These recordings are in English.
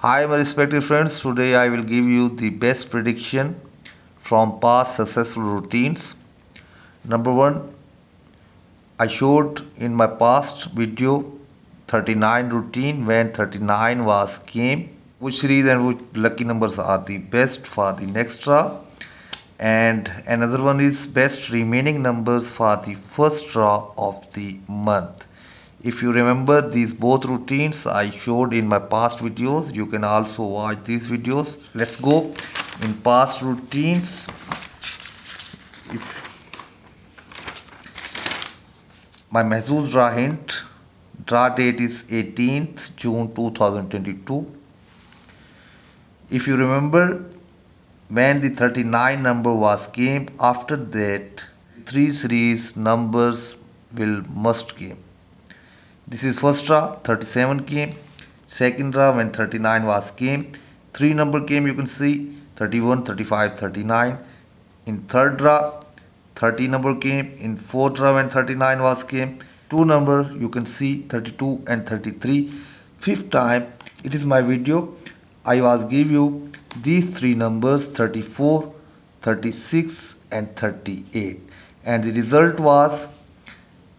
Hi my respected friends, today I will give you the best prediction from past successful routines. Number 1, I showed in my past video 39 routine when 39 was came, which series and which lucky numbers are the best for the next draw, and another one is best remaining numbers for the first draw of the month. If you remember these both routines I showed in my past videos, you can also watch these videos. Let's go in past routines. If my Mahzooz draw hint, draw date is 18th June 2022. If you remember when the 39 number was came, after that 3 series numbers will must came. This is first draw, 37 came. Second draw when 39 was came. 3 number came, you can see 31, 35, 39. In third draw, 30 number came. In fourth draw when 39 was came. 2 number you can see 32 and 33. Fifth time, it is my video. I was give you these 3 numbers 34, 36 and 38. And the result was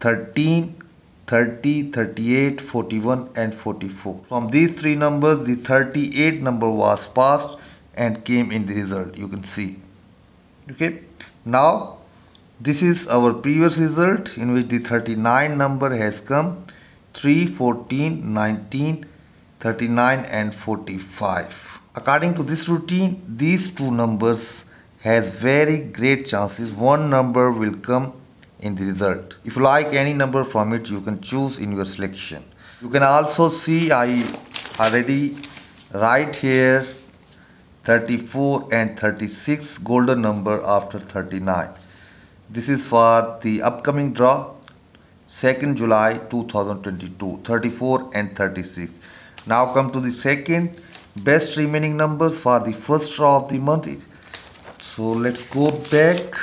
13, 30, 38, 41 and 44. From these 3 numbers, the 38 number was passed and came in the result. You can see. Okay. Now, this is our previous result in which the 39 number has come. 3, 14, 19, 39 and 45. According to this routine, these 2 numbers has very great chances. One number will come in the result. If you like any number from it, you can choose in your selection. You can also see I already write here 34 and 36 golden number after 39. This is for the upcoming draw 2nd July 2022, 34 and 36. Now come to the second best remaining numbers for the first draw of the month. So let's go back.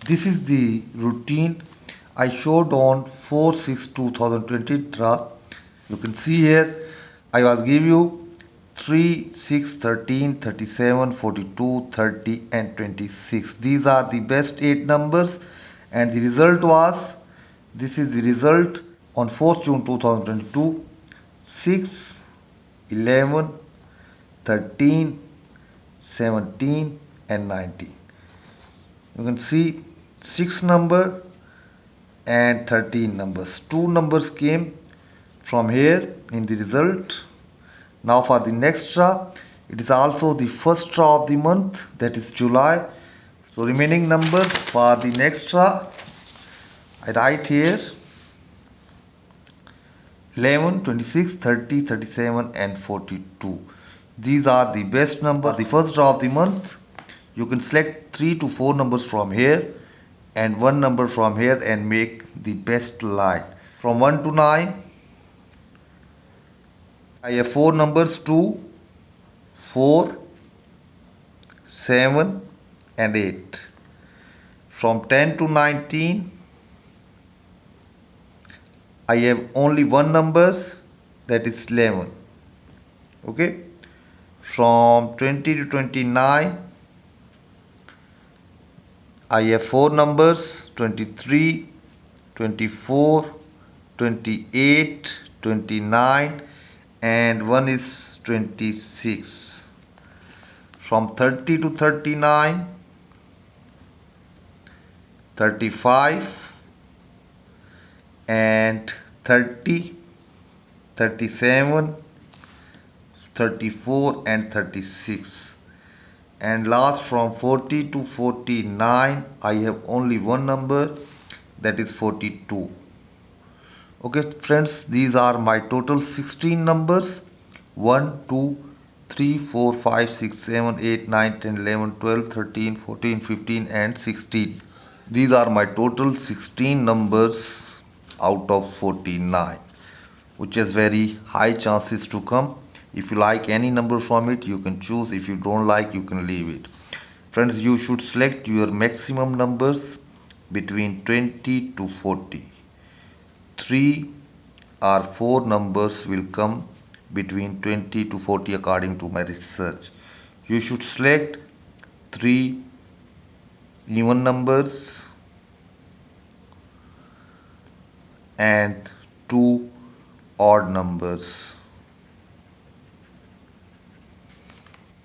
This is the routine I showed on 4/6/2020 draw. You can see here I was give you 3, 6, 13, 37, 42, 30 and 26. These are the best 8 numbers and the result was, this is the result on 4th June 2022, 6, 11, 13, 17 and 19. You can see 6 number and 13 numbers. 2 numbers came from here in the result. Now for the next draw, it is also the first draw of the month, that is July. So remaining numbers for the next draw, I write here 11, 26, 30, 37 and 42. These are the best number. The first draw of the month, you can select 3 to 4 numbers from here and 1 number from here and make the best line. From 1 to 9, I have 4 numbers 2, 4, 7 and 8. From 10 to 19, I have only 1 numbers, that is 11. Okay. From 20 to 29, I have 4 numbers 23, 24, 28, 29 and 1 is 26. From 30 to 39, 35 and 30, 37, 34 and 36. And last from 40 to 49, I have only 1 number, that is 42. Okay friends, these are my total 16 numbers. 1, 2, 3, 4, 5, 6, 7, 8, 9, 10, 11, 12, 13, 14, 15 and 16. These are my total 16 numbers out of 49, which has very high chances to come. If you like any number from it, you can choose. If you don't like, you can leave it. Friends, you should select your maximum numbers between 20 to 40. 3 or 4 numbers will come between 20 to 40 according to my research. You should select 3 even numbers and 2 odd numbers.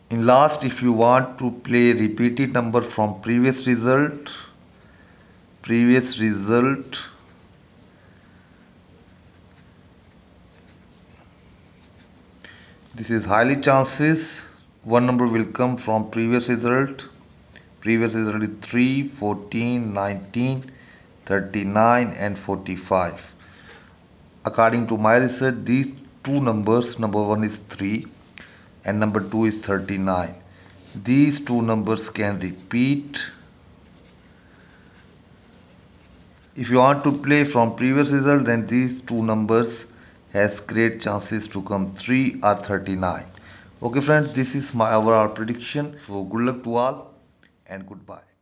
In last, if you want to play repeated number from previous result, this is highly chances one number will come from previous result. Previous result is 3, 14, 19, 39 and 45. According to my research, these two numbers, number 1 is 3 and number 2 is 39. These two numbers can repeat. If you want to play from previous result, then these two numbers has great chances to come 3 or 39. Okay friends, this is my overall prediction. So good luck to all and goodbye.